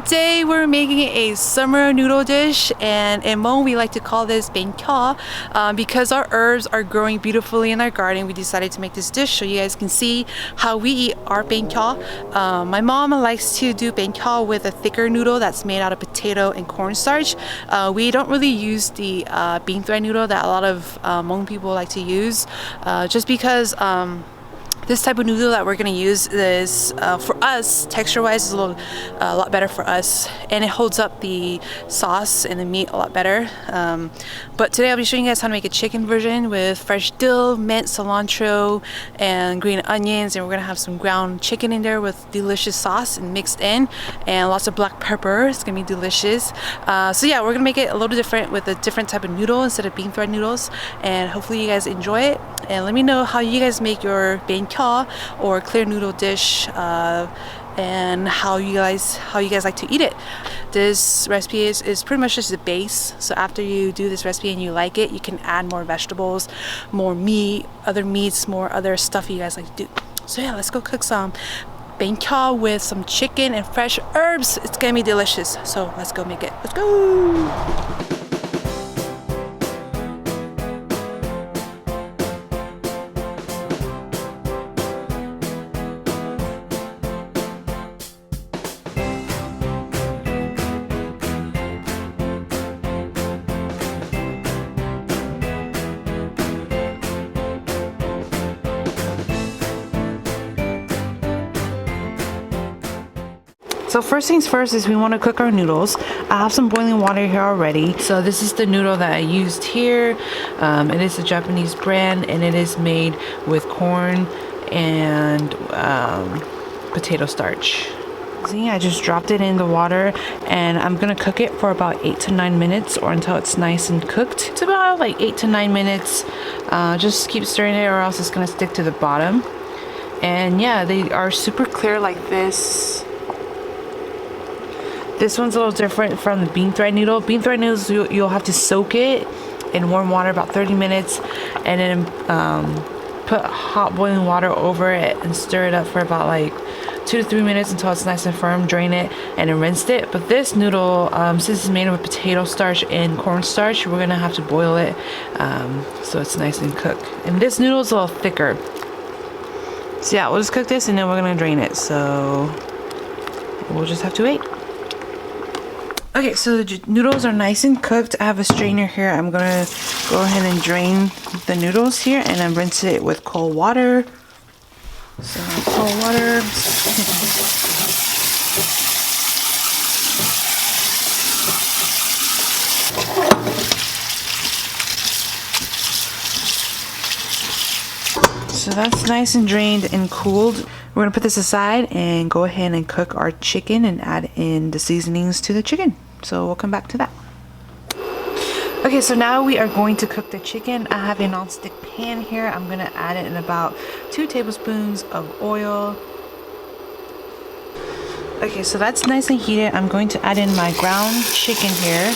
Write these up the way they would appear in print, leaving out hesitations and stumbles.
today we're making a summer noodle dish, and in Hmong we like to call this Pleev Choj. Because our herbs are growing beautifully in our garden, we decided to make this dish so you guys can see how we eat our Pleev Choj. My mom likes to do Pleev Choj with a thicker noodle that's made out of potato and cornstarch. We don't really use the bean thread noodle that a lot of Hmong people like to use, just because this type of noodle that we're gonna use is, for us, texture-wise, is a lot better for us, and it holds up the sauce and the meat a lot better. But today I'll be showing you guys how to make a chicken version with fresh dill, mint, cilantro, and green onions, and we're gonna have some ground chicken in there with delicious sauce and mixed in, and lots of black pepper. It's gonna be delicious. So yeah, we're gonna make it a little different with a different type of noodle instead of bean thread noodles, and hopefully you guys enjoy it. And let me know how you guys make your Pleev Choj or clear noodle dish, and how you guys like to eat it. This recipe is pretty much just the base, so after you do this recipe and you like it, you can add more vegetables, more meat, other meats, more other stuff you guys like to do. So yeah, let's go cook some Pleev Choj with some chicken and fresh herbs. It's gonna be delicious, so let's go make it. Let's go. So first things first is we want to cook our noodles. I have some boiling water here already. So this is the noodle that I used here. It is a Japanese brand, and it is made with corn and potato starch. See, I just dropped it in the water, and I'm gonna cook it for about 8 to 9 minutes, or until it's nice and cooked. It's about like 8 to 9 minutes. Just keep stirring it, or else it's gonna stick to the bottom. And yeah, they are super clear like this. This one's a little different from the bean thread noodle. Bean thread noodles, you'll have to soak it in warm water about 30 minutes, and then put hot boiling water over it and stir it up for about like 2 to 3 minutes until it's nice and firm. Drain it and then rinse it. But this noodle, since it's made with potato starch and cornstarch, we're gonna have to boil it so it's nice and cooked. And this noodle is a little thicker. So yeah, we'll just cook this and then we're gonna drain it. So we'll just have to wait. Okay, so the noodles are nice and cooked. I have a strainer here. I'm gonna go ahead and drain the noodles here and then rinse it with cold water. So cold water. So that's nice and drained and cooled. We're gonna put this aside and go ahead and cook our chicken and add in the seasonings to the chicken. So we'll come back to that. Okay, so now we are going to cook the chicken. I have a non-stick pan here. I'm gonna add it in about 2 tablespoons of oil. Okay, so that's nice and heated. I'm going to add in my ground chicken here.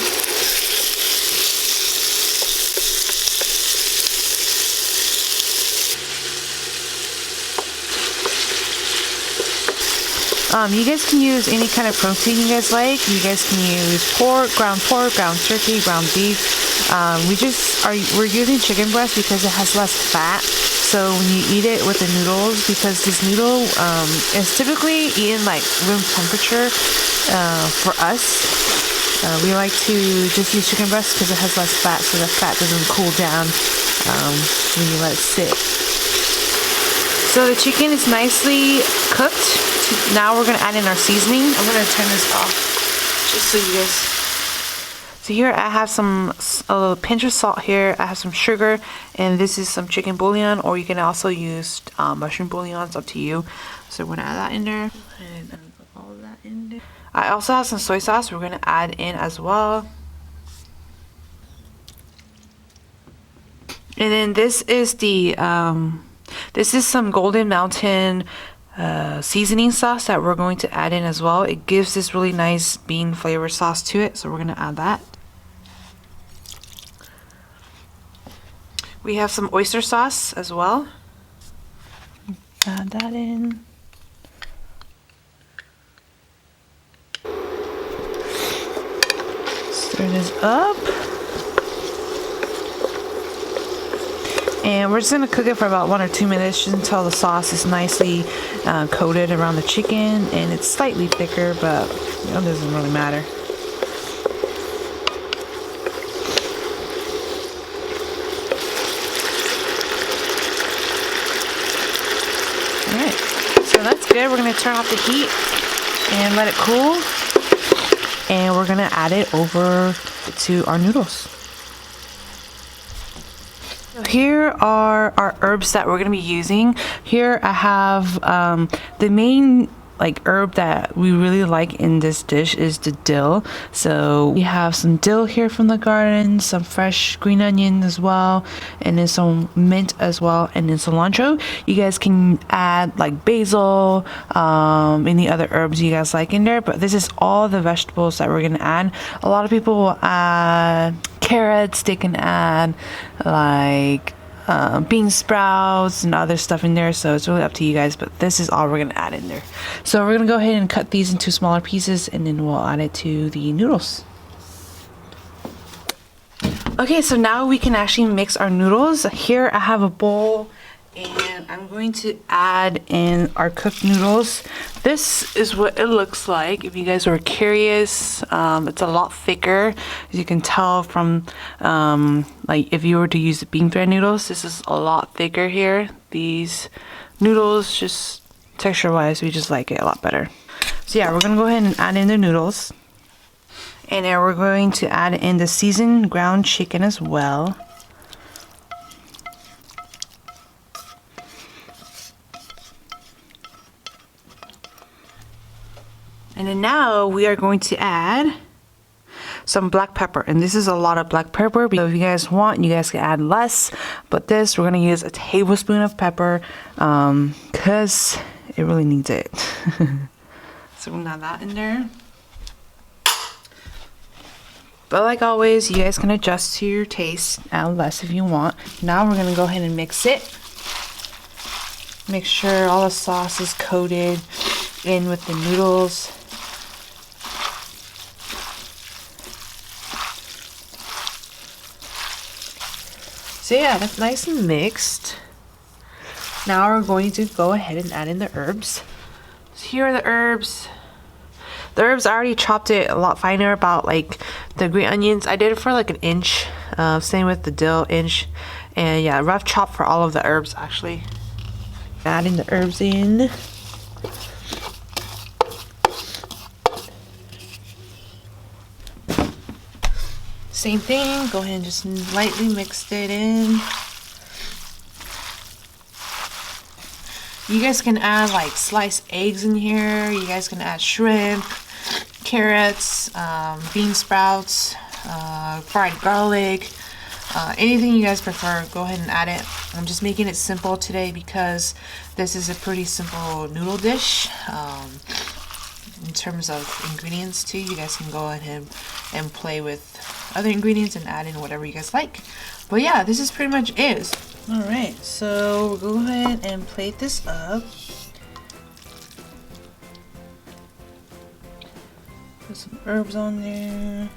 You guys can use any kind of protein you guys like. You guys can use pork, ground turkey, ground beef. We're using chicken breast because it has less fat. So when you eat it with the noodles, because this noodle is typically eaten like room temperature for us. We like to just use chicken breast because it has less fat, so the fat doesn't cool down when you let it sit. So the chicken is nicely cooked. Now we're gonna add in our seasoning. I'm gonna turn this off just so you guys. So here I have a little pinch of salt here. I have some sugar, and this is some chicken bouillon, or you can also use mushroom bouillon. It's up to you. So we're gonna add that in there, and put all of that in there. I also have some soy sauce we're gonna add in as well. And then this is some Golden Mountain seasoning sauce that we're going to add in as well. It gives this really nice bean flavor sauce to it, so we're going to add that. We have some oyster sauce as well. Add that in. Stir this up. And we're just gonna cook it for about 1 or 2 minutes just until the sauce is nicely coated around the chicken, and it's slightly thicker, but you know, it doesn't really matter. Alright, so that's good. We're gonna turn off the heat and let it cool, and we're gonna add it over to our noodles. So here are our herbs that we're gonna be using. Here I have the main herb that we really like in this dish is the dill. So we have some dill here from the garden, some fresh green onion as well, and then some mint as well, and then cilantro. You guys can add like basil, any other herbs you guys like in there, but this is all the vegetables that we're gonna add. A lot of people will add carrots, they can add like bean sprouts and other stuff in there, so it's really up to you guys, but this is all we're gonna add in there. So we're gonna go ahead and cut these into smaller pieces, and then we'll add it to the noodles. Okay, so now we can actually mix our noodles. Here I have a bowl, and I'm going to add in our cooked noodles. This is what it looks like. If you guys were curious, it's a lot thicker, as you can tell from like if you were to use the bean thread noodles. This is a lot thicker here. These noodles, just texture wise, we just like it a lot better. So yeah, we're gonna go ahead and add in the noodles, and then we're going to add in the seasoned ground chicken as well. And then now we are going to add some black pepper, and this is a lot of black pepper. So if you guys want, you guys can add less, but this we're gonna use a tablespoon of pepper because it really needs it. So we're gonna add that in there. But like always, you guys can adjust to your taste, add less if you want. Now we're gonna go ahead and mix it. Make sure all the sauce is coated in with the noodles. So yeah, that's nice and mixed. Now we're going to go ahead and add in the herbs. So here are the herbs. The herbs, I already chopped it a lot finer, about like the green onions. I did it for like an inch. Same with the dill, inch. And yeah, rough chop for all of the herbs actually. Adding the herbs in. Same thing, go ahead and just lightly mix it in. You guys can add like sliced eggs in here. You guys can add shrimp, carrots, bean sprouts, fried garlic, anything you guys prefer, go ahead and add it. I'm just making it simple today because this is a pretty simple noodle dish. In terms of ingredients too, you guys can go ahead and play with other ingredients and add in whatever you guys like. But yeah, this is pretty much it. Alright, so we'll go ahead and plate this up. Put some herbs on there.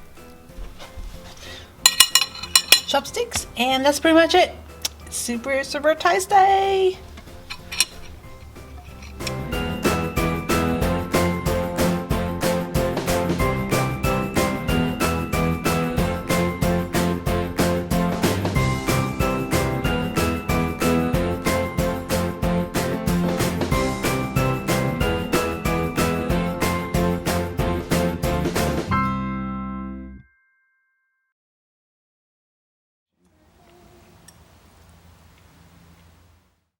Chopsticks, and that's pretty much it. Super tasty!